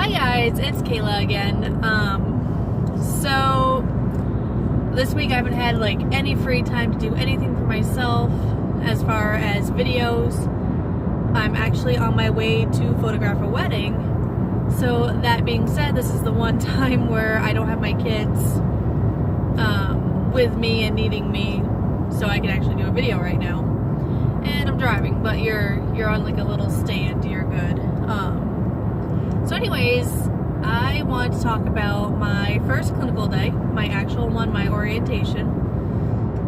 Hi guys, it's Kayla again. So this week I haven't had like any free time to do anything for myself as far as videos. I'm actually on my way to photograph a wedding. So that being said, this is the one time where I don't have my kids with me and needing me, so I can actually do a video right now. And I'm driving, but you're on like a little stand. You're good. So anyways, I want to talk about my first clinical day, my actual one, my orientation.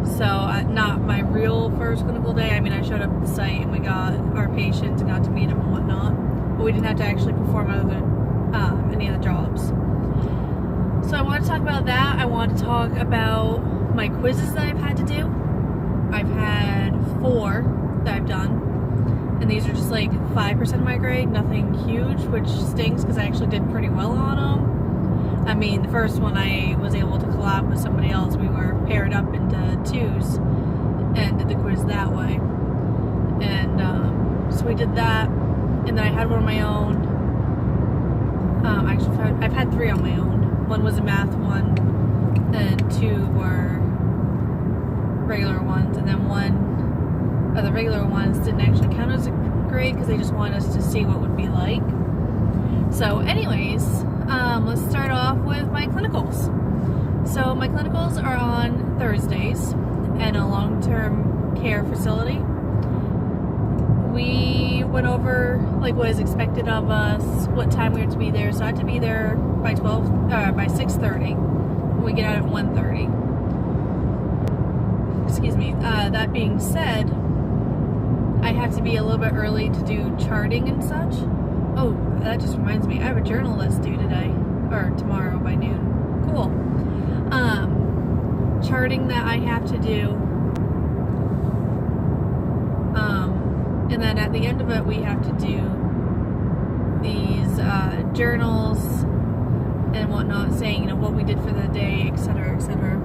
So not my real first clinical day. I mean, I showed up at the site and we got our patients and got to meet them and whatnot, but we didn't have to actually perform any of the jobs. So I want to talk about that. I want to talk about my quizzes that I've had to do. I've had 4 that I've done. And these are just like 5% of my grade, nothing huge, which stinks because I actually did pretty well on them. I mean, the first one I was able to collab with somebody else. We were paired up into 2s and did the quiz that way. And so we did that, and then I had one on my own. Actually, I've had 3 on my own. One was a math one, and 2 were regular ones, and then one of the regular ones didn't actually count as a grade because they just wanted us to see what it would be like. So anyways, let's start off with my clinicals. So my clinicals are on Thursdays in a long-term care facility. We went over like what is expected of us, what time we have to be there. So I had to be there by 6:30. We get out at 1:30. Excuse me. That being said, I have to be a little bit early to do charting and such. Oh, that just reminds me, I have a journal that's due today, or tomorrow by noon. Cool. Charting that I have to do. And then at the end of it, we have to do these journals and whatnot, saying, you know, what we did for the day, etc., etc.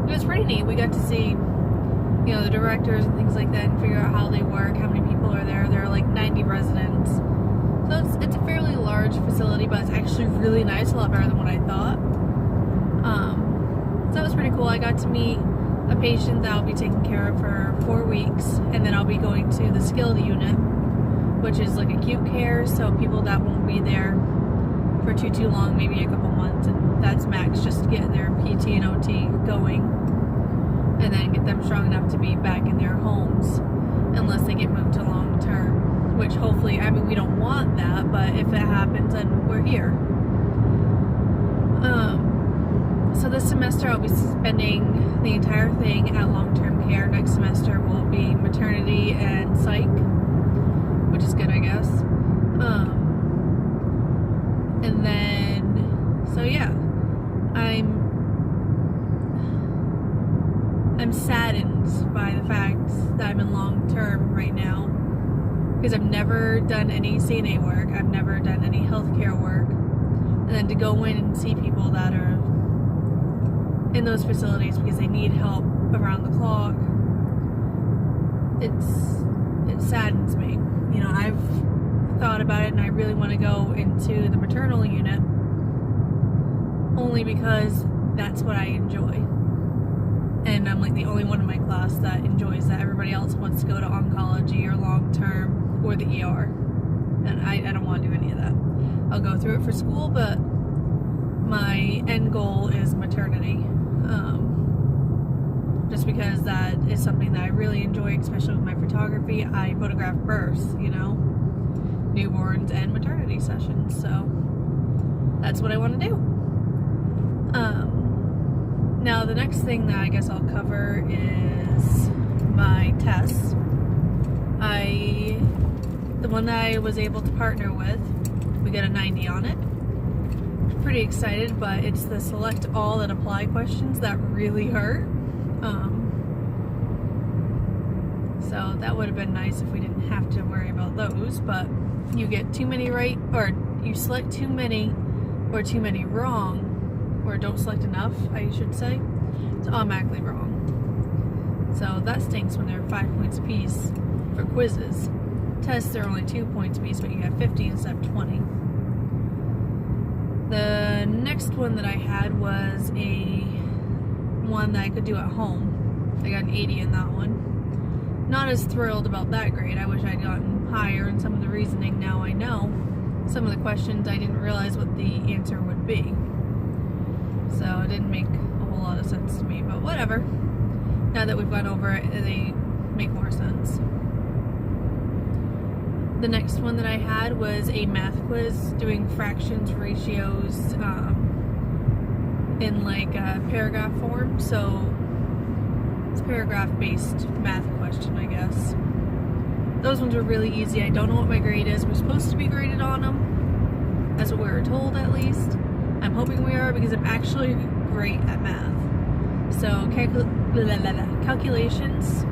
It was pretty neat. We got to see, you know, the directors and things like that and figure out how they work, how many people are there. There are like 90 residents. So it's a fairly large facility, but it's actually really nice, a lot better than what I thought. So that was pretty cool. I got to meet a patient that I'll be taking care of for 4 weeks, and then I'll be going to the skilled unit, which is like acute care, so people that won't be there for too long, maybe a couple months, and that's max, just to get their PT and OT going, and then get them strong enough to be back in their homes, unless they get moved to long term, which hopefully, I mean, we don't want that, but if it happens, then we're here. So this semester I'll be spending the entire thing at long-term care. Next semester will be maternity and psych, which is good, I guess. And then, so yeah, I'm saddened by the fact that I'm in long-term right now, because I've never done any CNA work, I've never done any healthcare work, and then to go in and see people that are in those facilities because they need help around the clock, it saddens me. You know, I've thought about it and I really want to go into the maternal unit only because that's what I enjoy. And I'm like the only one in my class that enjoys that. Everybody else wants to go to oncology or long-term or the ER. And I don't want to do any of that. I'll go through it for school, but my end goal is maternity. Just because that is something that I really enjoy, especially with my photography. I photograph births, you know, newborns and maternity sessions, so that's what I want to do. Now the next thing that I guess I'll cover is my tests. The one that I was able to partner with, we got a 90 on it. Pretty excited, but it's the select all and apply questions that really hurt. So that would have been nice if we didn't have to worry about those, but you get too many right, or you select too many or too many wrong, or don't select enough, I should say, it's automatically wrong. So that stinks when they're 5 points apiece for quizzes. tests, there are only 2 points piece, but you have 50 instead of 20. The next one that I had was one that I could do at home. I got an 80 in that one. Not as thrilled about that grade. I wish I'd gotten higher in some of the reasoning. Now I know some of the questions I didn't realize what the answer would be. So it didn't make a whole lot of sense to me, but whatever. Now that we've gone over it, they make more sense. The next one that I had was a math quiz doing fractions, ratios, in like a paragraph form. So it's a paragraph-based math question, I guess. Those ones were really easy. I don't know what my grade is. We're supposed to be graded on them. That's what we were told, at least. I'm hoping we are, because I'm actually great at math. So calculations,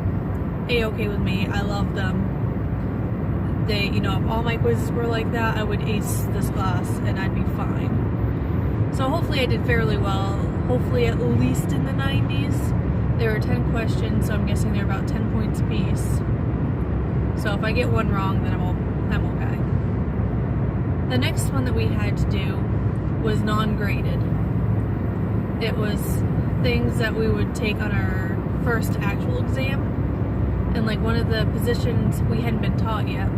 A-okay with me. I love them. They, if all my quizzes were like that, I would ace this class and I'd be fine. So hopefully I did fairly well. Hopefully at least in the 90s. There were 10 questions, so I'm guessing they're about 10 points apiece. So if I get one wrong, then I'm okay. The next one that we had to do was non-graded. It was things that we would take on our first actual exam. And like one of the positions we hadn't been taught yet.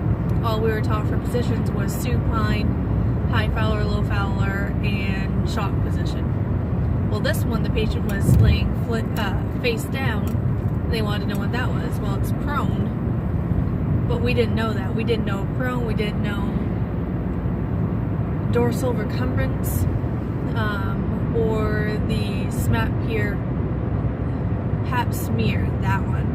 All we were taught for positions was supine, high Fowler, low Fowler, and shock position. Well, this one, the patient was laying face down. They wanted to know what that was. Well, it's prone, but we didn't know that. We didn't know prone. We didn't know dorsal recumbrance, or the pap smear, that one.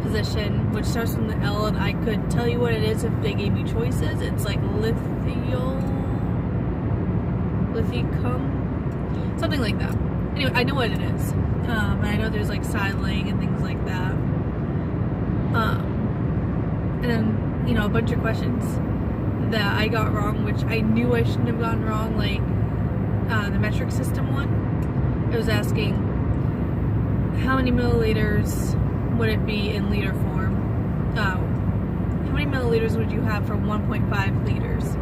Position, which starts from the L, and I could tell you what it is if they gave me choices. It's like lithicum, something like that. Anyway, I know what it is, and I know there's like side laying and things like that. And then a bunch of questions that I got wrong, which I knew I shouldn't have gotten wrong, like the metric system one. It was asking how many milliliters would it be in liter form? How many milliliters would you have for 1.5 liters?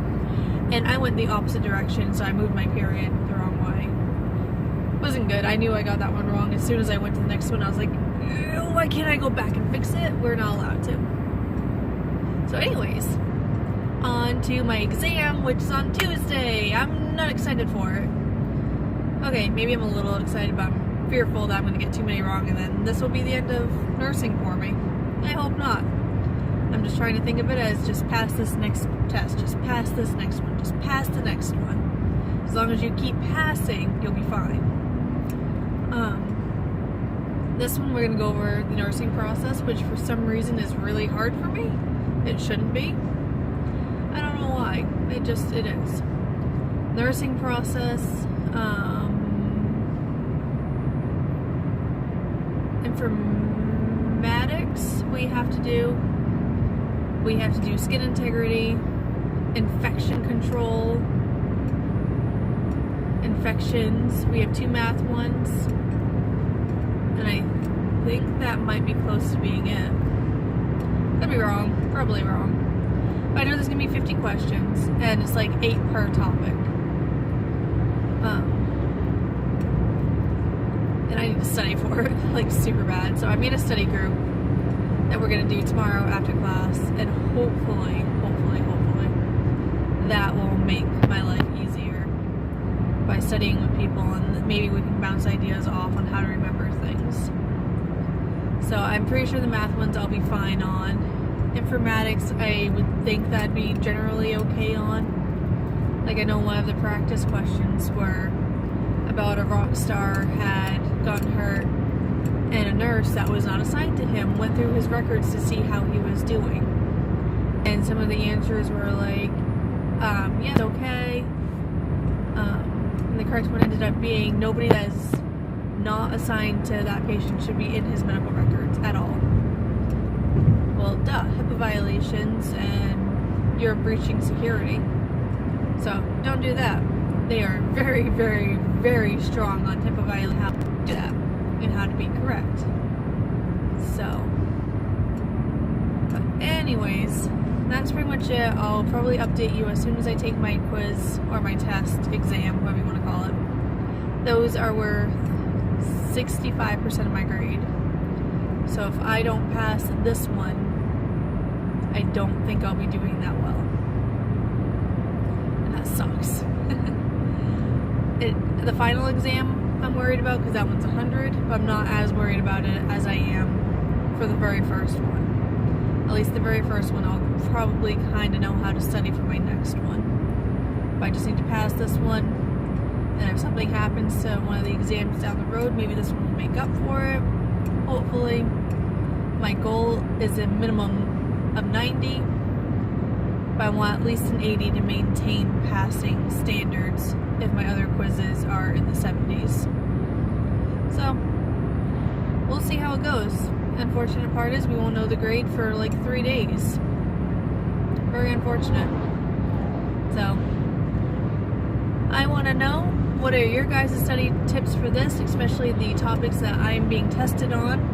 And I went the opposite direction, so I moved my period the wrong way. Wasn't good. I knew I got that one wrong. As soon as I went to the next one, I was like, why can't I go back and fix it? We're not allowed to. So anyways, on to my exam, which is on Tuesday. I'm not excited for it. Okay, maybe I'm a little excited, but I'm fearful that I'm going to get too many wrong, and then this will be the end of nursing for me. I hope not. I'm just trying to think of it as just pass this next test, just pass this next one, just pass the next one. As long as you keep passing, you'll be fine. This one we're going to go over the nursing process, which for some reason is really hard for me. It shouldn't be. I don't know why. It is. Nursing process, informatics we have to do. We have to do skin integrity, infection control, infections. We have 2 math ones, and I think that might be close to being it. Could be wrong, probably wrong. But I know there's gonna be 50 questions, and it's like 8 per topic. And I need to study for it, like super bad. So I made a study group that we're gonna do tomorrow after class, and hopefully, that will make my life easier by studying with people, and maybe we can bounce ideas off on how to remember things. So I'm pretty sure the math ones I'll be fine on. Informatics, I would think that'd be generally okay on. Like, I know one of the practice questions were about a rock star had gotten hurt, and a nurse that was not assigned to him went through his records to see how he was doing. And some of the answers were like, yeah, it's okay. And the correct one ended up being nobody that is not assigned to that patient should be in his medical records at all. Well, duh, HIPAA violations, and you're breaching security. So don't do that. They are very, very, very strong on HIPAA violations, how to do that, and how to be correct. So, but anyways, that's pretty much it. I'll probably update you as soon as I take my quiz or my test, exam, whatever you want to call it. Those are worth 65% of my grade. So if I don't pass this one, I don't think I'll be doing that well. And that sucks. The final exam I'm worried about because that one's 100, but I'm not as worried about it as I am for the very first one. At least the very first one, I'll probably kind of know how to study for my next one. But I just need to pass this one, and if something happens to one of the exams down the road, maybe this one will make up for it. Hopefully. My goal is a minimum of 90, but I want at least an 80 to maintain passing standards if my other quizzes are in the 70s. So, we'll see how it goes. Unfortunate part is we won't know the grade for like 3 days. Very unfortunate. So, I want to know, what are your guys' study tips for this, especially the topics that I'm being tested on?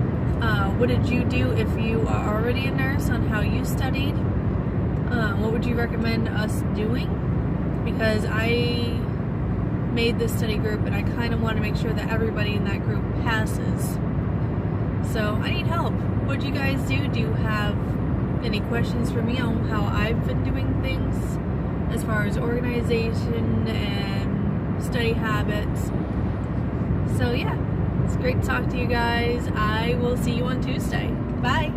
What did you do if you are already a nurse, on how you studied? What would you recommend us doing? Because I made this study group and I kind of want to make sure that everybody in that group passes. So I need help. What do you guys do? Do you have any questions for me on how I've been doing things as far as organization and study habits? So yeah, it's great to talk to you guys. I will see you on Tuesday. Bye.